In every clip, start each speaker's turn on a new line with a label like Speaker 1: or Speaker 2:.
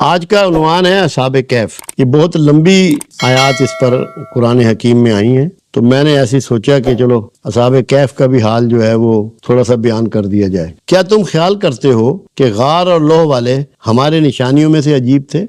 Speaker 1: آج کا عنوان ہے اصحاب کہف۔ یہ بہت لمبی آیات اس پر قرآن حکیم میں آئی ہیں، تو میں نے ایسی سوچا کہ چلو اصحاب کہف کا بھی حال جو ہے وہ تھوڑا سا بیان کر دیا جائے۔ کیا تم خیال کرتے ہو کہ غار اور لوح والے ہمارے نشانیوں میں سے عجیب تھے؟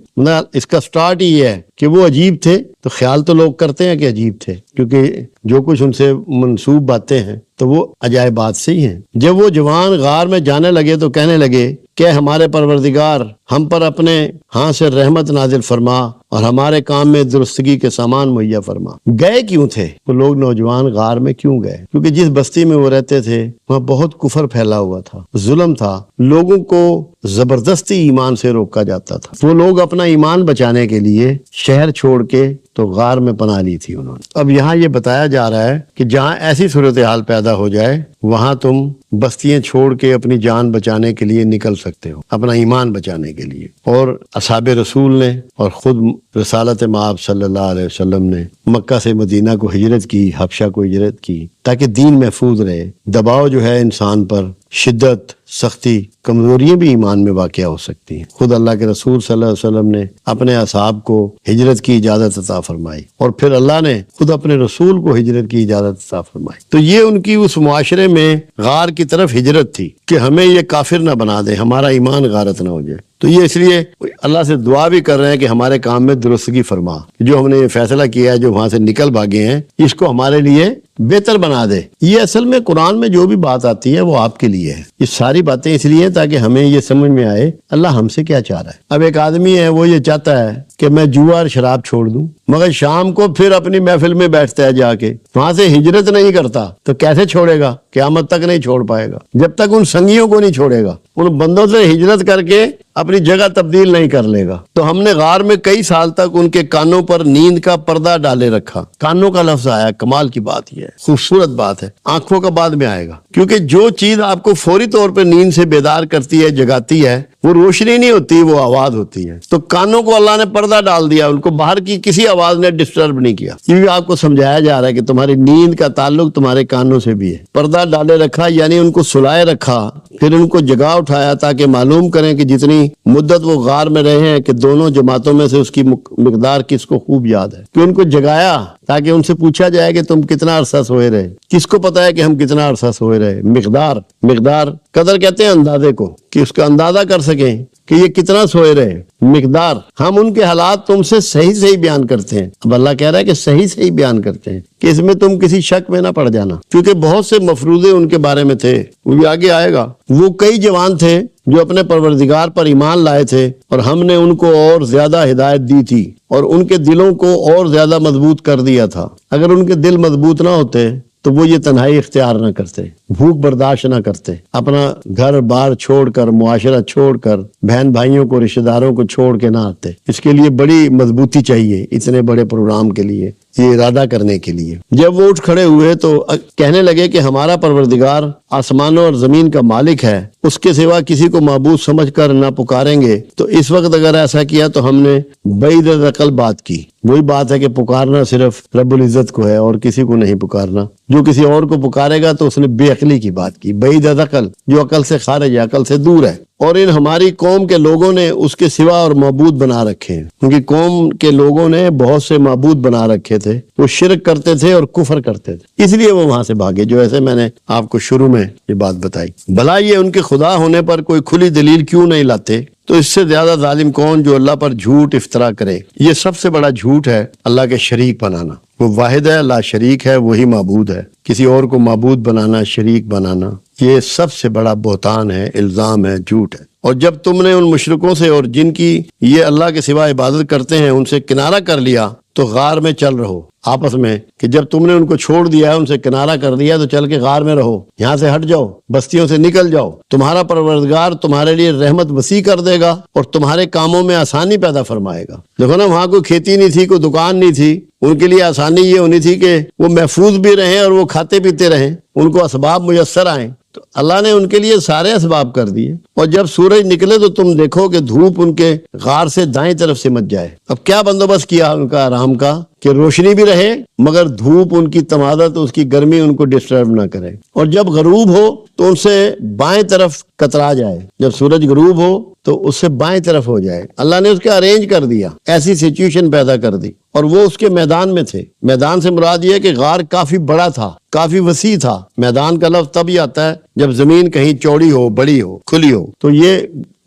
Speaker 1: اس کا سٹارٹ ہی ہے کہ وہ عجیب تھے، تو خیال تو لوگ کرتے ہیں کہ عجیب تھے، کیونکہ جو کچھ ان سے منسوب باتیں ہیں تو وہ عجائبات سے ہی ہیں۔ جب وہ جوان غار میں جانے لگے تو کہنے لگے کہ ہمارے پروردگار، ہم پر اپنے ہاں سے رحمت نازل فرما اور ہمارے کام میں درستگی کے سامان مہیا فرما۔ گئے کیوں تھے وہ لوگ نوجوان غار میں؟ کیوں گئے؟ کیونکہ جس بستی میں وہ رہتے تھے وہاں بہت کفر پھیلا ہوا تھا، ظلم تھا، لوگوں کو زبردستی ایمان سے روکا جاتا تھا۔ وہ لوگ اپنا ایمان بچانے کے لیے شہر چھوڑ کے تو غار میں پناہ لی تھی انہوں نے۔ اب یہاں یہ بتایا جا رہا ہے کہ جہاں ایسی صورتحال پیدا ہو جائے وہاں تم بستیاں چھوڑ کے اپنی جان بچانے کے لیے نکل سکتے ہو، اپنا ایمان بچانے کے لیے۔ اور اصحاب رسول نے اور خود رسالت مآب صلی اللہ علیہ وسلم نے مکہ سے مدینہ کو ہجرت کی، حبشہ کو ہجرت کی، تاکہ دین محفوظ رہے۔ دباؤ جو ہے انسان پر، شدت، سختی، کمزوریاں بھی ایمان میں واقع ہو سکتی ہیں۔ خود اللہ کے رسول صلی اللہ علیہ وسلم نے اپنے اصحاب کو ہجرت کی اجازت عطا فرمائی، اور پھر اللہ نے خود اپنے رسول کو ہجرت کی اجازت عطا فرمائی۔ تو یہ ان کی اس معاشرے میں غار کی طرف ہجرت تھی کہ ہمیں یہ کافر نہ بنا دے، ہمارا ایمان غارت نہ ہو جائے۔ تو یہ اس لیے اللہ سے دعا بھی کر رہے ہیں کہ ہمارے کام میں درستگی فرما، جو ہم نے یہ فیصلہ کیا ہے، جو وہاں سے نکل بھاگے ہیں، اس کو ہمارے لیے بہتر بنا دے۔ یہ اصل میں قرآن میں جو بھی بات آتی ہے وہ آپ کے لیے ہے۔ یہ ساری باتیں اس لیے ہیں تاکہ ہمیں یہ سمجھ میں آئے اللہ ہم سے کیا چاہ رہا ہے۔ اب ایک آدمی ہے، وہ یہ چاہتا ہے کہ میں جوا اور شراب چھوڑ دوں، مگر شام کو پھر اپنی محفل میں بیٹھتا ہے جا کے، وہاں سے ہجرت نہیں کرتا، تو کیسے چھوڑے گا؟ قیامت تک نہیں چھوڑ پائے گا جب تک ان سنگیوں کو نہیں چھوڑے گا، ان بندوں سے ہجرت کر کے اپنی جگہ تبدیل نہیں کر لے گا۔ تو ہم نے غار میں کئی سال تک ان کے کانوں پر نیند کا پردہ ڈالے رکھا۔ کانوں کا لفظ آیا، کمال کی بات یہ ہے، خوبصورت بات ہے۔ آنکھوں کا بعد میں آئے گا، کیونکہ جو چیز آپ کو فوری طور پہ نیند سے بیدار کرتی ہے، جگاتی ہے، وہ روشنی نہیں ہوتی، وہ آواز ہوتی ہے۔ تو کانوں کو اللہ نے پردہ ڈال دیا، ان کو باہر کی کسی آواز نے ڈسٹرب نہیں کیا۔ یہ بھی آپ کو سمجھایا جا رہا ہے کہ تمہاری نیند کا تعلق تمہارے کانوں سے بھی ہے۔ پردہ ڈالے رکھا یعنی ان کو سلائے رکھا، پھر ان کو جگا اٹھایا تاکہ معلوم کریں کہ جتنی مدت وہ غار میں رہے ہیں کہ دونوں جماعتوں میں سے اس کی مقدار کس کو خوب یاد ہے، کہ ان کو جگایا تاکہ ان سے پوچھا جائے کہ تم کتنا عرصہ سوئے رہے۔ کس کو پتا ہے کہ ہم کتنا عرصہ سوئے رہے؟ مقدار قدر کہتے ہیں اندازے کو، کہ اس کا اندازہ کر سکیں کہ یہ کتنا سوئے رہے۔ مقدار، ہم ان کے حالات تم سے صحیح بیان کرتے ہیں۔ اب اللہ کہہ رہا ہے کہ صحیح بیان کرتے ہیں، کہ اس میں تم کسی شک میں نہ پڑ جانا، کیونکہ بہت سے مفروضے ان کے بارے میں تھے، وہ بھی آگے آئے گا۔ وہ کئی جوان تھے جو اپنے پروردگار پر ایمان لائے تھے، اور ہم نے ان کو اور زیادہ ہدایت دی تھی اور ان کے دلوں کو اور زیادہ مضبوط کر دیا تھا۔ اگر ان کے دل مضبوط نہ ہوتے تو وہ یہ تنہائی اختیار نہ کرتے، بھوک برداشت نہ کرتے، اپنا گھر بار چھوڑ کر، معاشرہ چھوڑ کر، بہن بھائیوں کو، رشتہ داروں کو چھوڑ کے نہ آتے۔ اس کے لیے بڑی مضبوطی چاہیے، اتنے بڑے پروگرام کے لیے، یہ ارادہ کرنے کے لیے۔ جب وہ اٹھ کھڑے ہوئے تو کہنے لگے کہ ہمارا پروردگار آسمانوں اور زمین کا مالک ہے، اس کے سوا کسی کو معبود سمجھ کر نہ پکاریں گے۔ تو اس وقت اگر ایسا کیا تو ہم نے بعید عقل بات کی۔ وہی بات ہے کہ پکارنا صرف رب العزت کو ہے اور کسی کو نہیں پکارنا۔ جو کسی اور کو پکارے گا تو اس نے بے عقلی کی بات کی، بعید عقل، جو عقل سے خارج ہے، عقل سے دور ہے۔ اور ان ہماری قوم کے لوگوں نے اس کے سوا اور معبود بنا رکھے ہیں۔ ان کی قوم کے لوگوں نے بہت سے معبود بنا رکھے تھے، وہ شرک کرتے تھے اور کفر کرتے تھے، اس لیے وہ وہاں سے بھاگے، جو ایسے میں نے آپ کو شروع میں یہ بات بتائی۔ بھلا یہ ان کے خدا ہونے پر کوئی کھلی دلیل کیوں نہیں لاتے؟ تو اس سے زیادہ ظالم کون جو اللہ پر جھوٹ افطرا کرے۔ یہ سب سے بڑا جھوٹ ہے اللہ کے شریک بنانا۔ وہ واحد ہے، لا شریک ہے، وہی معبود ہے۔ کسی اور کو معبود بنانا، شریک بنانا، یہ سب سے بڑا بہتان ہے، الزام ہے، جھوٹ ہے۔ اور جب تم نے ان مشرکوں سے اور جن کی یہ اللہ کے سوا عبادت کرتے ہیں ان سے کنارہ کر لیا تو غار میں چل رہو آپس میں، کہ جب تم نے ان کو چھوڑ دیا ہے، ان سے کنارہ کر دیا، تو چل کے غار میں رہو، یہاں سے ہٹ جاؤ، بستیوں سے نکل جاؤ۔ تمہارا پروردگار تمہارے لیے رحمت وسیع کر دے گا اور تمہارے کاموں میں آسانی پیدا فرمائے گا۔ دیکھو نا، وہاں کوئی کھیتی نہیں تھی، کوئی دکان نہیں تھی، ان کے لیے آسانی یہ ہونی تھی کہ وہ محفوظ بھی رہیں اور وہ کھاتے پیتے رہیں، ان کو اسباب میسر آئیں۔ تو اللہ نے ان کے لیے سارے اسباب کر دیے، اور جب سورج نکلے تو تم دیکھو کہ دھوپ ان کے غار سے دائیں طرف سمٹ جائے۔ اب کیا بندوبست کیا ان کا آرام کا کہ روشنی بھی رہے مگر دھوپ ان کی تمادت، اس کی گرمی ان کو ڈسٹرب نہ کرے، اور جب غروب ہو تو ان سے بائیں طرف کترا جائے، جب سورج غروب ہو تو اس سے بائیں طرف ہو جائے۔ اللہ نے اس کے ارینج کر دیا، ایسی سچویشن پیدا کر دی، اور وہ اس کے میدان میں تھے۔ میدان سے مراد یہ ہے کہ غار کافی بڑا تھا، کافی وسیع تھا۔ میدان کا لفظ تب ہی آتا ہے جب زمین کہیں چوڑی ہو، بڑی ہو، کھلی ہو، تو یہ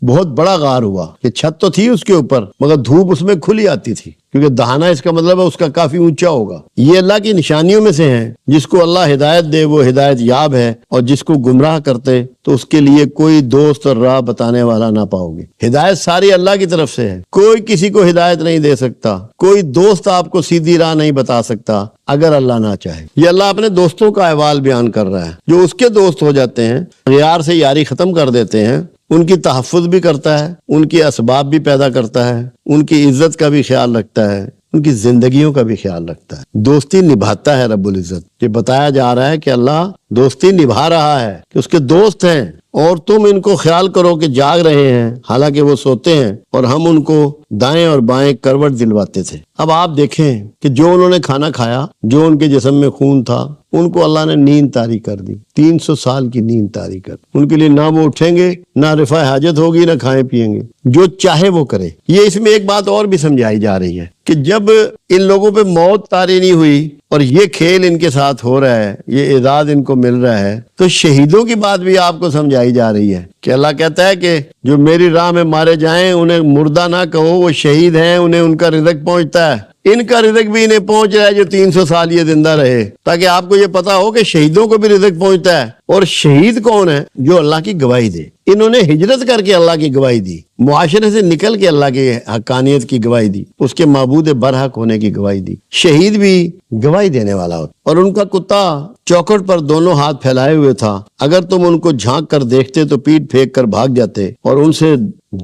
Speaker 1: بہت بڑا غار ہوا کہ چھت تو تھی اس کے اوپر مگر دھوپ اس میں کھلی آتی تھی، کیونکہ دہانا اس کا مطلب ہے اس کا کافی اونچا ہوگا۔ یہ اللہ کی نشانیوں میں سے ہیں، جس کو اللہ ہدایت دے وہ ہدایت یاب ہے، اور جس کو گمراہ کرتے تو اس کے لیے کوئی دوست اور راہ بتانے والا نہ پاؤ گے۔ ہدایت ساری اللہ کی طرف سے ہے، کوئی کسی کو ہدایت نہیں دے سکتا، کوئی دوست آپ کو سیدھی راہ نہیں بتا سکتا اگر اللہ نہ چاہے۔ یہ اللہ اپنے دوستوں کا احوال بیان کر رہا ہے، جو اس کے دوست ہو جاتے ہیں، غیار سے یاری ختم کر دیتے ہیں، ان کی تحفظ بھی کرتا ہے، ان کی اسباب بھی پیدا کرتا ہے، ان کی عزت کا بھی خیال رکھتا ہے، ان کی زندگیوں کا بھی خیال رکھتا ہے، دوستی نبھاتا ہے رب العزت۔ یہ بتایا جا رہا ہے کہ اللہ دوستی نبھا رہا ہے، کہ اس کے دوست ہیں، اور تم ان کو خیال کرو کہ جاگ رہے ہیں حالانکہ وہ سوتے ہیں، اور ہم ان کو دائیں اور بائیں کروٹ دلواتے تھے۔ اب آپ دیکھیں کہ جو انہوں نے کھانا کھایا، جو ان کے جسم میں خون تھا، ان کو اللہ نے نیند طاری کر دی، 300 سال کی نیند طاری کر دی۔ ان کے لیے نہ وہ اٹھیں گے، نہ رفع حاجت ہوگی، نہ کھائیں پیئیں گے، جو چاہے وہ کرے۔ یہ اس میں ایک بات اور بھی سمجھائی جا رہی ہے کہ جب ان لوگوں پہ موت طاری نہیں ہوئی اور یہ کھیل ان کے ساتھ ہو رہا ہے، یہ اعزاز ان کو مل رہا ہے، تو شہیدوں کی بات بھی آپ کو سمجھائی جا رہی ہے کہ اللہ کہتا ہے کہ جو میری راہ میں مارے جائیں انہیں مردہ نہ کہو، وہ شہید ہیں، انہیں ان کا رزق پہنچتا ہے۔ ان کا رزق بھی انہیں پہنچ رہا ہے جو 300 سال یہ زندہ رہے، تاکہ آپ کو یہ پتا ہو کہ شہیدوں کو بھی رزق پہنچتا ہے۔ اور شہید کون ہے؟ جو اللہ کی گواہی دے۔ انہوں نے ہجرت کر کے اللہ کی گواہی دی، معاشرے سے نکل کے اللہ کی حقانیت کی گواہی دی، اس کے معبود برحق ہونے کی گواہی دی۔ شہید بھی گواہی دینے والا ہوتا، اور ان کا کتا چوکھٹ پر دونوں ہاتھ پھیلائے ہوئے تھا، اگر تم ان کو جھانک کر دیکھتے تو پیٹ پھینک کر بھاگ جاتے اور ان سے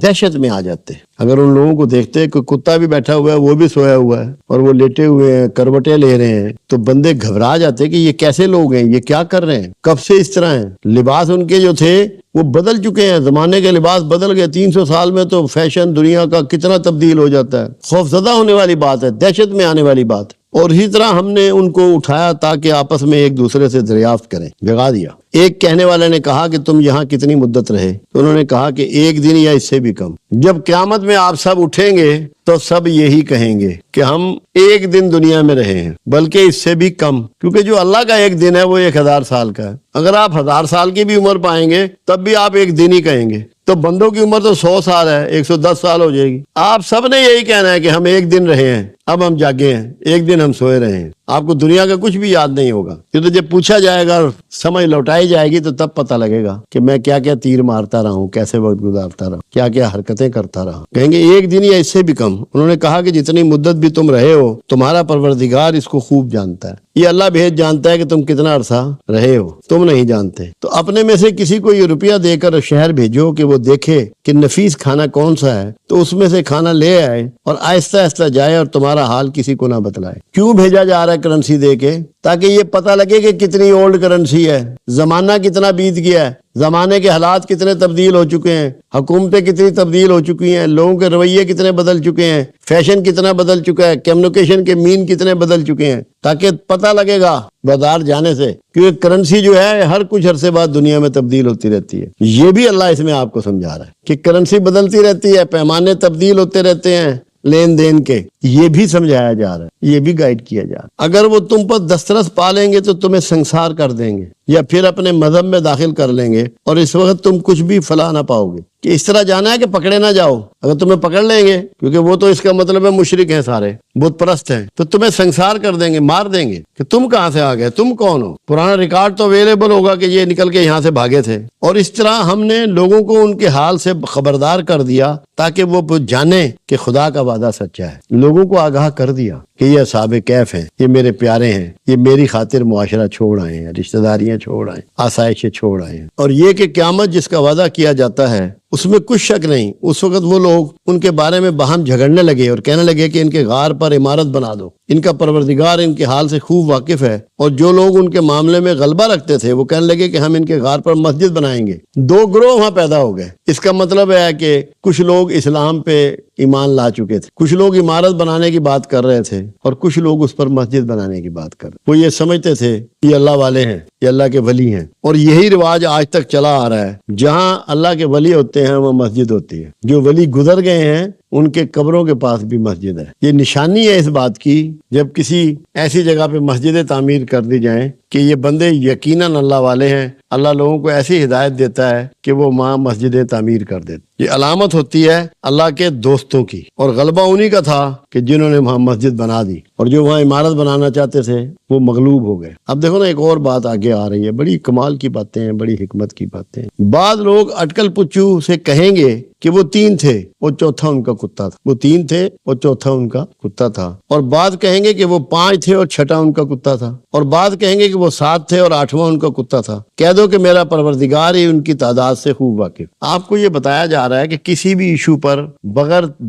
Speaker 1: دہشت میں آ جاتے۔ اگر ان لوگوں کو دیکھتے کہ کتا بھی بیٹھا ہوا ہے، وہ بھی سویا ہوا ہے، اور وہ لیٹے ہوئے ہیں، کروٹیں لے رہے ہیں، تو بندے گھبرا جاتے کہ یہ کیسے لوگ ہیں، یہ کیا کر رہے ہیں، کب سے اس طرح ہیں۔ لباس ان کے جو تھے وہ بدل چکے ہیں، زمانے کے لباس بدل گئے۔ 300 سال میں تو فیشن دنیا کا کتنا تبدیل ہو جاتا ہے۔ خوفزدہ ہونے والی بات ہے، دہشت میں آنے والی بات ہے۔ اور اسی طرح ہم نے ان کو اٹھایا تاکہ آپس میں ایک دوسرے سے دریافت کریں، جگا دیا۔ ایک کہنے والے نے کہا کہ تم یہاں کتنی مدت رہے؟ تو انہوں نے کہا کہ 1 دن یا اس سے بھی کم۔ جب قیامت میں آپ سب اٹھیں گے تو سب یہی کہیں گے کہ ہم 1 دن دنیا میں رہے ہیں، بلکہ اس سے بھی کم، کیونکہ جو اللہ کا 1 دن ہے وہ 1000 سال کا ہے۔ اگر آپ 1000 سال کی بھی عمر پائیں گے تب بھی آپ 1 دن ہی کہیں گے۔ تو بندوں کی عمر تو 100 سال ہے، 110 سال ہو جائے گی۔ آپ سب نے یہی کہنا ہے کہ ہم 1 دن رہے ہیں، اب ہم جاگے ہیں، 1 دن ہم سوئے رہے ہیں۔ آپ کو دنیا کا کچھ بھی یاد نہیں ہوگا، کیونکہ جب پوچھا جائے گا اور سمجھ لوٹائی جائے گی تو تب پتہ لگے گا کہ میں کیا کیا تیر مارتا رہا ہوں، کیسے وقت گزارتا رہا، کیا کیا حرکتیں کرتا رہا۔ کہیں گے 1 دن یا اس سے بھی کم۔ انہوں نے کہا کہ جتنی مدت بھی تم رہے ہو تمہارا پروردگار اس کو خوب جانتا ہے، یہ اللہ بھید جانتا ہے کہ تم کتنا عرصہ رہے ہو، تم نہیں جانتے۔ تو اپنے میں سے کسی کو یہ روپیہ دے کر شہر بھیجو کہ وہ دیکھے کہ نفیس کھانا کون سا ہے، تو اس میں سے کھانا لے آئے اور آہستہ آہستہ جائے اور تمہارا حال کسی کو نہ بتلائے۔ کیوں بھیجا جا رہا ہے کرنسی دے کے؟ تاکہ یہ پتہ لگے کہ کتنی اولڈ کرنسی ہے، زمانہ کتنا بیت گیا ہے، زمانے کے حالات کتنے تبدیل ہو چکے ہیں، حکومتیں کتنی تبدیل ہو چکی ہیں، لوگوں کے رویے کتنے بدل چکے ہیں، فیشن کتنا بدل چکا ہے، کمیونیکیشن کے مین کتنے بدل چکے ہیں، تاکہ پتہ لگے گا بازار جانے سے، کیونکہ کرنسی جو ہے ہر کچھ عرصے بعد دنیا میں تبدیل ہوتی رہتی ہے۔ یہ بھی اللہ اس میں آپ کو سمجھا رہا ہے کہ کرنسی بدلتی رہتی ہے، پیمانے تبدیل ہوتے رہتے ہیں لین دین کے، یہ بھی سمجھایا جا رہا ہے، یہ بھی گائیڈ کیا جا رہا ہے۔ اگر وہ تم پر دسترس پا لیں گے تو تمہیں سنسار کر دیں گے، یا پھر اپنے مذہب میں داخل کر لیں گے، اور اس وقت تم کچھ بھی فلاح نہ پاؤ گے۔ کہ اس طرح جانا ہے کہ پکڑے نہ جاؤ، اگر تمہیں پکڑ لیں گے، کیونکہ وہ تو اس کا مطلب ہے مشرک ہیں، سارے بت پرست ہیں، تو تمہیں سنسار کر دیں گے، مار دیں گے کہ تم کہاں سے آ گئے، تم کون ہو۔ پرانا ریکارڈ تو اویلیبل ہوگا کہ یہ نکل کے یہاں سے بھاگے تھے۔ اور اس طرح ہم نے لوگوں کو ان کے حال سے خبردار کر دیا تاکہ وہ جانے کہ خدا کا وعدہ سچا ہے۔ لوگوں کو آگاہ کر دیا کہ یہ اصحاب کہف ہیں، یہ میرے پیارے ہیں، یہ میری خاطر معاشرہ چھوڑ آئے ہیں، رشتہ داریاں چھوڑ آئے ہیں، آسائشیں چھوڑ آئے ہیں۔ اور یہ کہ قیامت جس کا وعدہ کیا جاتا ہے اس میں کچھ شک نہیں، اس وقت وہ لوگ ان کے بارے میں باہم جھگڑنے لگے اور کہنے لگے کہ ان کے غار پر عمارت بنا دو، ان کا پروردگار ان کے حال سے خوب واقف ہے۔ اور جو لوگ ان کے معاملے میں غلبہ رکھتے تھے وہ کہنے لگے کہ ہم ان کے غار پر مسجد بنائیں گے۔ دو گروہ وہاں پیدا ہو گئے۔ اس کا مطلب ہے کہ کچھ لوگ اسلام پہ ایمان لا چکے تھے، کچھ لوگ عمارت بنانے کی بات کر رہے تھے اور کچھ لوگ اس پر مسجد بنانے کی بات کر رہے۔ وہ یہ سمجھتے تھے یہ اللہ والے ہیں، یہ اللہ کے ولی ہیں، اور یہی رواج آج تک چلا آ رہا ہے۔ جہاں اللہ کے ولی ہوتے ہیں وہ مسجد ہوتی ہے، جو ولی گزر گئے ہیں ان کے قبروں کے پاس بھی مسجد ہے۔ یہ نشانی ہے اس بات کی جب کسی ایسی جگہ پہ مسجدیں تعمیر کر دی جائیں کہ یہ بندے یقیناً اللہ والے ہیں، اللہ لوگوں کو ایسی ہدایت دیتا ہے کہ وہ وہاں مسجدیں تعمیر کر دیتے۔ یہ علامت ہوتی ہے اللہ کے دوستوں کی، اور غلبہ انہی کا تھا کہ جنہوں نے وہاں مسجد بنا دی، اور جو وہاں عمارت بنانا چاہتے تھے وہ مغلوب ہو گئے۔ اب دیکھو نا، ایک اور بات آگے آ رہی ہے، بڑی کمال کی باتیں ہیں، بڑی حکمت کی باتیں ہیں۔ بعض لوگ اٹکل پچو سے کہیں گے کہ وہ تین تھے اور چوتھا ان کا کتا تھا، وہ تین تھے اور چوتھا ان کا کتا تھا، اور بعض کہیں گے کہ وہ پانچ تھے اور چھٹا ان کا کتا تھا، اور بعض کہیں گے کہ وہ سات تھے اور آٹھواں ان کا کتا تھا۔ کہہ دو کہ میرا پروردگار ہی ان کی تعداد سے خوب واقف۔ آپ کو یہ بتایا جا رہا ہے کہ کسی بھی ایشو پر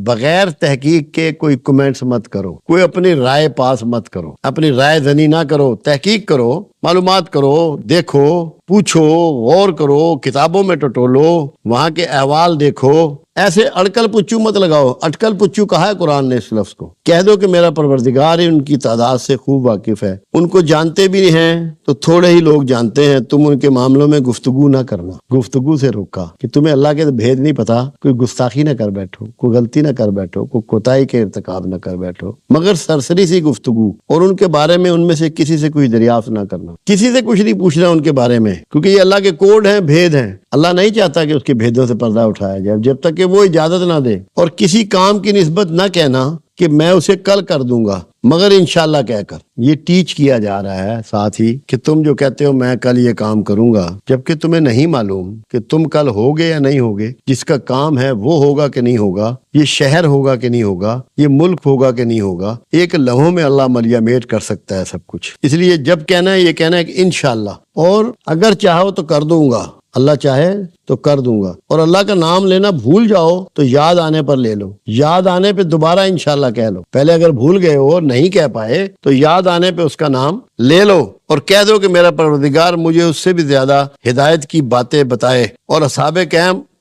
Speaker 1: بغیر تحقیق کے کوئی کمنٹس مت کرو، کوئی اپنی رائے پاس مت کرو، اپنی رائے زنی نہ کرو، تحقیق کرو، معلومات کرو، دیکھو، پوچھو، غور کرو، کتابوں میں ٹٹولو، وہاں کے احوال دیکھو۔ ایسے اٹکل پچو مت لگاؤ۔ اٹکل پچو کہا ہے قرآن نے اس لفظ کو۔ کہہ دو کہ میرا پروردگار ہی ان کی تعداد سے خوب واقف ہے۔ ان کو جانتے بھی نہیں ہیں تو تھوڑے ہی لوگ جانتے ہیں، تم ان کے معاملوں میں گفتگو نہ کرنا، گفتگو سے روکا کہ تمہیں اللہ کے بھید نہیں پتا، کوئی گستاخی نہ کر بیٹھو، کوئی غلطی نہ کر بیٹھو، کوئی کوتاہی کے ارتکاب نہ کر بیٹھو، مگر سرسری سی گفتگو، اور ان کے بارے میں ان میں سے کسی سے کوئی دریافت نہ کرنا، کسی سے کچھ نہیں پوچھنا ان کے بارے میں، کیونکہ یہ اللہ کے کوڈ ہیں، بھید ہیں۔ اللہ نہیں چاہتا کہ اس کے بھیدوں سے پردہ اٹھایا جائے جب تک کہ وہ اجازت نہ دے، اور کسی کام کی نسبت نہ کہنا کہ میں اسے کل کر دوں گا مگر انشاءاللہ کہہ کر۔ یہ ٹیچ کیا جا رہا ہے ساتھ ہی کہ تم جو کہتے ہو میں کل یہ کام کروں گا، جبکہ تمہیں نہیں معلوم کہ تم کل ہوگے یا نہیں ہوگے، جس کا کام ہے وہ ہوگا کہ نہیں ہوگا، یہ شہر ہوگا کہ نہیں ہوگا، یہ ملک ہوگا کہ نہیں ہوگا۔ ایک لمحوں میں اللہ ملیا میٹ کر سکتا ہے سب کچھ۔ اس لیے جب کہنا ہے یہ کہنا ہے کہ انشاءاللہ، اور اگر چاہو تو کر دوں گا، اللہ چاہے تو کر دوں گا، اور اللہ کا نام لینا بھول جاؤ تو یاد آنے پر لے لو، یاد آنے پہ دوبارہ انشاءاللہ کہہ لو۔ پہلے اگر بھول گئے ہو، نہیں کہہ پائے، تو یاد آنے پہ اس کا نام لے لو اور کہہ دو کہ میرا پروردگار مجھے اس سے بھی زیادہ ہدایت کی باتیں بتائے۔ اور اصحاب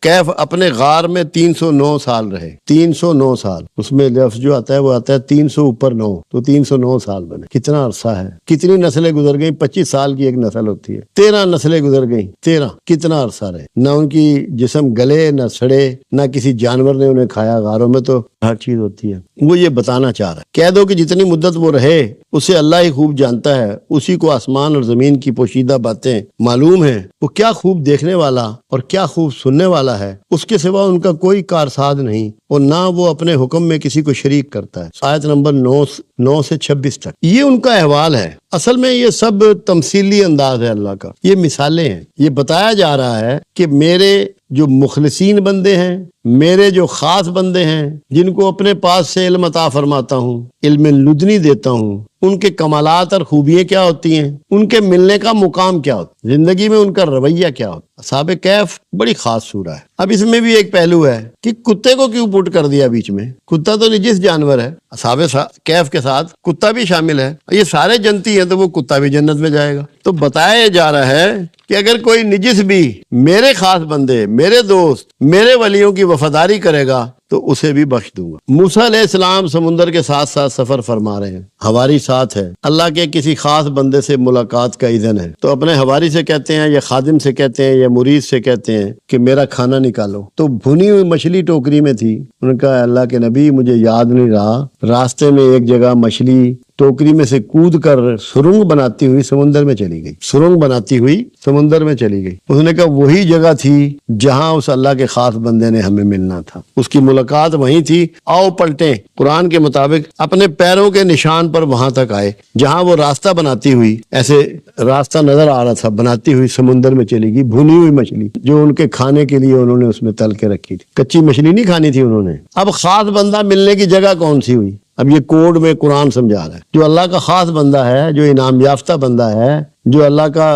Speaker 1: کہف اپنے غار میں 309 سال رہے، 309 سال۔ اس میں لفظ جو آتا ہے وہ آتا ہے 300 اوپر 9، تو 309 سال بنے۔ کتنا عرصہ ہے، کتنی نسلیں گزر گئیں؟ 25 سال کی ایک نسل ہوتی ہے، 13 نسلیں گزر گئیں، 13۔ کتنا عرصہ رہے، نہ ان کی جسم گلے نہ سڑے، نہ کسی جانور نے انہیں کھایا۔ غاروں میں تو ہر چیز ہوتی ہے۔ وہ یہ بتانا چاہ رہا ہے، کہہ دو کہ جتنی مدت وہ رہے اسے اللہ ہی خوب جانتا ہے، اسی کو آسمان اور زمین کی پوشیدہ باتیں معلوم ہیں۔ وہ کیا خوب دیکھنے والا اور کیا خوب سننے والا ہے، اس کے سوا ان کا کوئی کارساز نہیں، اور نہ وہ اپنے حکم میں کسی کو شریک کرتا ہے۔ آیت نمبر 9 سے 26 تک یہ ان کا احوال ہے۔ اصل میں یہ سب تمثیلی انداز ہے اللہ کا، یہ مثالیں ہیں۔ یہ بتایا جا رہا ہے کہ میرے جو مخلصین بندے ہیں، میرے جو خاص بندے ہیں، جن کو اپنے پاس سے علم عطا فرماتا ہوں، علم لدنی دیتا ہوں، ان کے کمالات اور خوبیاں کیا ہوتی ہیں، ان کے ملنے کا مقام کیا ہوتا ہے، زندگی میں ان کا رویہ کیا ہوتا ہے۔ اصحاب کہف بڑی خاص سورہ ہے۔ اب اس میں بھی ایک پہلو ہے کہ کتے کو کیوں پٹ کر دیا بیچ میں؟ کتا تو نجس جانور ہے، اصحاب کہف کے ساتھ کتا بھی شامل ہے۔ یہ سارے جنتی ہیں تو وہ کتا بھی جنت میں جائے گا۔ تو بتایا جا رہا ہے کہ اگر کوئی نجس بھی میرے خاص بندے، میرے دوست، میرے ولیوں کی وفاداری کرے گا تو اسے بھی بخش دوں گا۔ موسیٰ علیہ السلام سمندر کے ساتھ ساتھ سفر فرما رہے ہیں، ہواری ساتھ ہے، اللہ کے کسی خاص بندے سے ملاقات کا اذن ہے، تو اپنے ہواری سے کہتے ہیں یا خادم سے کہتے ہیں یا مرید سے کہتے ہیں کہ میرا کھانا نکالو۔ تو بھنی ہوئی مچھلی ٹوکری میں تھی، انہوں نے کہا اللہ کے نبی مجھے یاد نہیں رہا۔ راستے میں ایک جگہ مچھلی ٹوکری میں سے کود کر سرنگ بناتی ہوئی سمندر میں چلی گئی، سرنگ بناتی ہوئی سمندر میں چلی گئی۔ اس نے کہا وہی جگہ تھی جہاں اس اللہ کے خاص بندے نے ہمیں ملنا تھا، اس کی ملاقات وہیں تھی۔ آؤ پلٹیں، قرآن کے مطابق اپنے پیروں کے نشان پر وہاں تک آئے جہاں وہ راستہ بناتی ہوئی، ایسے راستہ نظر آ رہا تھا، بناتی ہوئی سمندر میں چلی گئی۔ بھنی ہوئی مچھلی جو ان کے کھانے کے لیے انہوں نے اس میں تل کے رکھی تھی، کچی مچھلی نہیں کھانی تھی انہوں نے۔ اب خاص بندہ ملنے کی جگہ کون سی ہوئی؟ اب یہ کوڈ میں قرآن سمجھا رہا ہے. جو اللہ کا خاص بندہ ہے، جو انعام یافتہ بندہ ہے، جو اللہ کا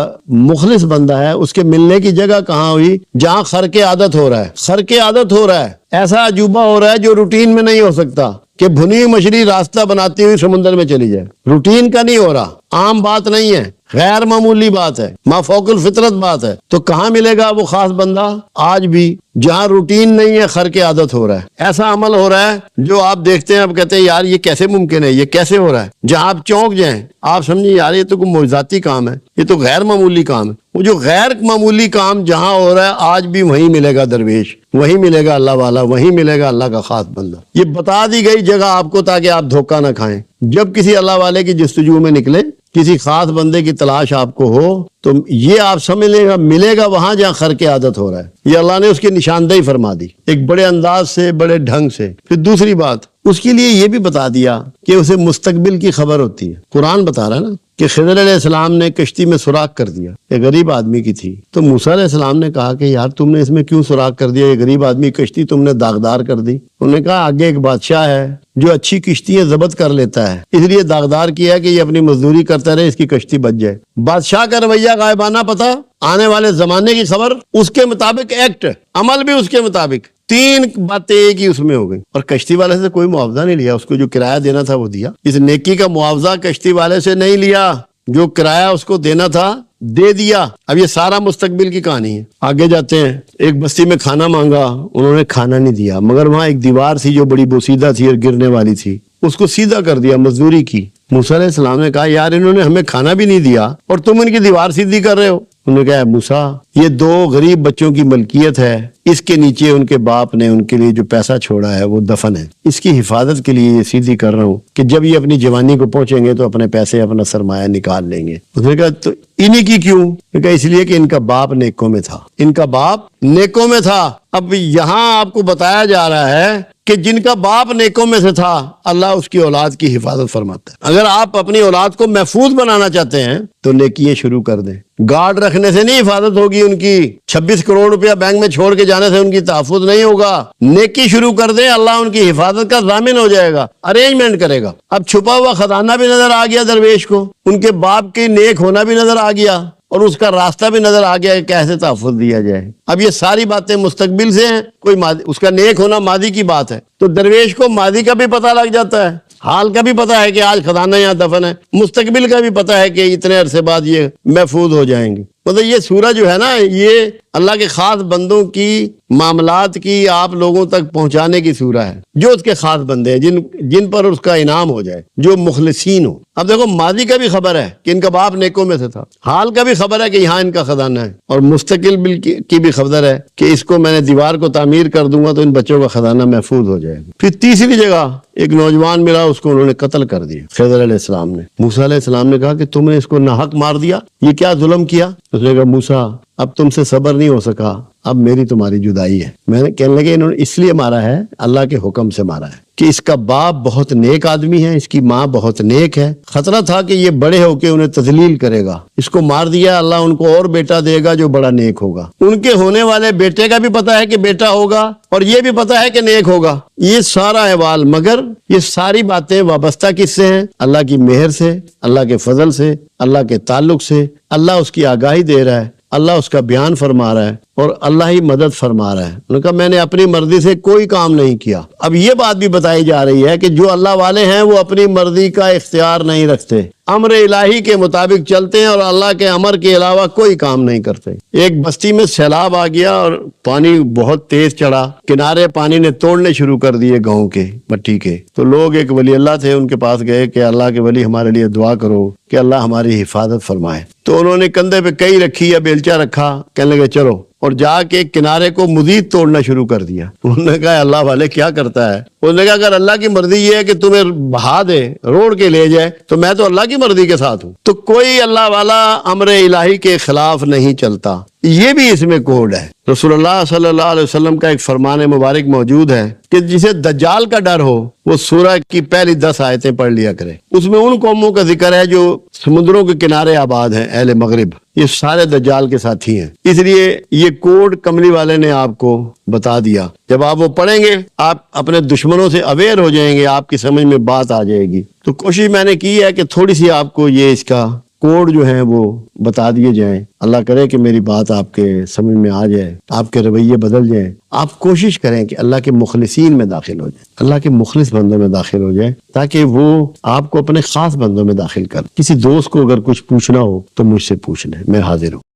Speaker 1: مخلص بندہ ہے، اس کے ملنے کی جگہ کہاں ہوئی؟ جہاں خرق عادت ہو رہا ہے. خرق عادت ہو رہا ہے، ایسا عجوبہ ہو رہا ہے جو روٹین میں نہیں ہو سکتا کہ بھنی مچھلی راستہ بناتی ہوئی سمندر میں چلی جائے. روٹین کا نہیں ہو رہا، عام بات نہیں ہے، غیر معمولی بات ہے، مافوق الفطرت بات ہے. تو کہاں ملے گا وہ خاص بندہ؟ آج بھی جہاں روٹین نہیں ہے، خرق عادت ہو رہا ہے. ایسا عمل ہو رہا ہے جو آپ دیکھتے ہیں، اب کہتے ہیں یار یہ کیسے ممکن ہے، یہ کیسے ہو رہا ہے. جہاں آپ چونک جائیں، آپ سمجھیں یار یہ تو کوئی معجزاتی کام ہے، یہ تو غیر معمولی کام ہے. وہ جو غیر معمولی کام جہاں ہو رہا ہے، آج بھی وہیں ملے گا درویش، وہیں ملے گا اللہ والا، وہیں ملے گا اللہ کا خاص بندہ. یہ بتا دی گئی جگہ آپ کو تاکہ آپ دھوکہ نہ کھائیں. جب کسی اللہ والے کی جستجو میں نکلے، کسی خاص بندے کی تلاش آپ کو ہو، تو یہ آپ سمجھ لے گا ملے گا وہاں جہاں خرق عادت ہو رہا ہے. یہ اللہ نے اس کی نشاندہی فرما دی ایک بڑے انداز سے، بڑے ڈھنگ سے. پھر دوسری بات، اس کے لیے یہ بھی بتا دیا کہ اسے مستقبل کی خبر ہوتی ہے. قرآن بتا رہا ہے نا کہ خضر علیہ السلام نے کشتی میں سوراخ کر دیا، ایک غریب آدمی کی تھی. تو موسیٰ علیہ السلام نے کہا کہ یار تم نے اس میں کیوں سوراخ کر دیا؟ یہ غریب آدمی کشتی تم نے داغدار کر دی. انہوں نے کہا آگے ایک بادشاہ ہے جو اچھی کشتیاں ضبط کر لیتا ہے، اس لیے داغدار کیا ہے کہ یہ اپنی مزدوری کرتا رہے، اس کی کشتی بچ جائے. بادشاہ کا رویہ غائبانہ پتہ، آنے والے زمانے کی خبر، اس کے مطابق ایکٹ، عمل بھی اس کے مطابق. تین باتیں ایک ہی اس میں ہو گئی. اور کشتی والے سے کوئی معاوضہ نہیں لیا، اس کو جو کرایہ دینا تھا وہ دیا. اس نیکی کا معاوضہ کشتی والے سے نہیں لیا، جو کرایہ اس کو دینا تھا دے دیا. اب یہ سارا مستقبل کی کہانی ہے. آگے جاتے ہیں. ایک بستی میں کھانا مانگا، انہوں نے کھانا نہیں دیا، مگر وہاں ایک دیوار تھی جو بڑی بوسیدہ تھی اور گرنے والی تھی، اس کو سیدھا کر دیا، مزدوری کی. موسیٰ علیہ السلام نے کہا یار انہوں نے ہمیں کھانا بھی نہیں دیا اور تم ان کی دیوار سیدھی کر رہے ہو. انہوں نے کہا موسیٰ یہ 2 غریب بچوں کی ملکیت ہے، اس کے نیچے ان کے باپ نے ان کے لیے جو پیسہ چھوڑا ہے وہ دفن ہے، اس کی حفاظت کے لیے یہ سیدھی کر رہا ہوں کہ جب یہ اپنی جوانی کو پہنچیں گے تو اپنے پیسے، اپنا سرمایہ نکال لیں گے. اس نے کہا تو انہی کی کیوں؟ کہا اس لیے کہ ان کا باپ نیکوں میں تھا، ان کا باپ نیکوں میں تھا. اب یہاں آپ کو بتایا جا رہا ہے کہ جن کا باپ نیکوں میں سے تھا، اللہ اس کی اولاد کی حفاظت فرماتا ہے. اگر آپ اپنی اولاد کو محفوظ بنانا چاہتے ہیں تو نیکیاں شروع کر دیں. گارڈ رکھنے سے نہیں حفاظت ہوگی ان کی، 26 کروڑ روپیہ بینک میں چھوڑ کے جانے سے ان کی تحفظ نہیں ہوگا. نیکی شروع کر دیں، اللہ ان کی حفاظت کا ضامن ہو جائے گا، ارینجمنٹ کرے گا. اب چھپا ہوا خزانہ بھی نظر آ گیا درویش کو، ان کے باپ کی نیک ہونا بھی نظر آ گیا، اور اس کا راستہ بھی نظر آ گیا کہ کیسے تحفظ دیا جائے. اب یہ ساری باتیں مستقبل سے ہیں، کوئی اس کا نیک ہونا ماضی کی بات ہے. تو درویش کو ماضی کا بھی پتہ لگ جاتا ہے، حال کا بھی پتہ ہے کہ آج خزانہ یہاں دفن ہے، مستقبل کا بھی پتہ ہے کہ اتنے عرصے بعد یہ محفوظ ہو جائیں گے. مطلب یہ سورہ جو ہے نا، یہ اللہ کے خاص بندوں کی معاملات کی آپ لوگوں تک پہنچانے کی سورہ ہے، جو اس کے خاص بندے ہیں، جن پر اس کا انعام ہو جائے، جو مخلصین ہو. اب دیکھو ماضی کا بھی خبر ہے کہ ان کا باپ نیکوں میں سے تھا، حال کا بھی خبر ہے کہ یہاں ان کا خزانہ ہے، اور مستقبل کی بھی خبر ہے کہ اس کو میں نے دیوار کو تعمیر کر دوں گا تو ان بچوں کا خزانہ محفوظ ہو جائے گا. پھر تیسری جگہ ایک نوجوان ملا، اس کو انہوں نے قتل کر دیا. خضر علیہ السلام نے، موسیٰ علیہ السلام نے کہا کہ تم نے اس کو ناحق مار دیا، یہ کیا ظلم کیا؟ اس نے کہا موسیٰ اب تم سے صبر نہیں ہو سکا، اب میری تمہاری جدائی ہے. میں نے کہنے لگے انہوں نے اس لیے مارا ہے، اللہ کے حکم سے مارا ہے کہ اس کا باپ بہت نیک آدمی ہے، اس کی ماں بہت نیک ہے، خطرہ تھا کہ یہ بڑے ہو کے انہیں تذلیل کرے گا. اس کو مار دیا، اللہ ان کو اور بیٹا دے گا جو بڑا نیک ہوگا. ان کے ہونے والے بیٹے کا بھی پتہ ہے کہ بیٹا ہوگا، اور یہ بھی پتہ ہے کہ نیک ہوگا. یہ سارا احوال، مگر یہ ساری باتیں وابستہ کس سے ہیں؟ اللہ کی مہر سے، اللہ کے فضل سے، اللہ کے تعلق سے. اللہ اس کی آگاہی دے رہا ہے، اللہ اس کا بیان فرما رہا ہے، اور اللہ ہی مدد فرما رہا ہے. انہوں نے کہا میں نے اپنی مرضی سے کوئی کام نہیں کیا. اب یہ بات بھی بتائی جا رہی ہے کہ جو اللہ والے ہیں وہ اپنی مرضی کا اختیار نہیں رکھتے، امر الہی کے مطابق چلتے ہیں اور اللہ کے امر کے علاوہ کوئی کام نہیں کرتے. ایک بستی میں سیلاب آ گیا اور پانی بہت تیز چڑھا، کنارے پانی نے توڑنے شروع کر دیے گاؤں کے، مٹی کے. تو لوگ، ایک ولی اللہ تھے، ان کے پاس گئے کہ اللہ کے ولی ہمارے لیے دعا کرو کہ اللہ ہماری حفاظت فرمائے. تو انہوں نے کندھے پہ کئی رکھی یا بیلچہ رکھا، کہنے لگے چلو، اور جا کے کنارے کو مزید توڑنا شروع کر دیا. انہوں نے کہا اللہ والے کیا کرتا ہے؟ انہوں نے کہا اگر اللہ کی مرضی یہ ہے کہ تمہیں بہا دے، روڑ کے لے جائے، تو میں تو اللہ کی مرضی کے ساتھ ہوں. تو کوئی اللہ والا امر الہی کے خلاف نہیں چلتا. یہ بھی اس میں کوڈ ہے۔ رسول اللہ صلی اللہ علیہ وسلم کا ایک فرمان مبارک موجود ہے کہ جسے دجال کا ڈر ہو وہ سورہ کی پہلی 10 آیتیں پڑھ لیا کرے۔ اس میں ان قوموں کا ذکر ہے جو سمندروں کے کنارے آباد ہیں، اہل مغرب، یہ سارے دجال کے ساتھی ہیں۔ اس لیے یہ کوڈ کملی والے نے آپ کو بتا دیا۔ جب آپ وہ پڑھیں گے آپ اپنے دشمنوں سے اویئر ہو جائیں گے، آپ کی سمجھ میں بات آ جائے گی۔ تو کوشش میں نے کی ہے کہ تھوڑی سی آپ کو یہ اس کا کوڈ جو ہیں وہ بتا دیے جائیں۔ اللہ کرے کہ میری بات آپ کے سمجھ میں آ جائے، آپ کے رویے بدل جائیں۔ آپ کوشش کریں کہ اللہ کے مخلصین میں داخل ہو جائیں، اللہ کے مخلص بندوں میں داخل ہو جائیں، تاکہ وہ آپ کو اپنے خاص بندوں میں داخل کر۔ کسی دوست کو اگر کچھ پوچھنا ہو تو مجھ سے پوچھ لیں، میں حاضر ہوں۔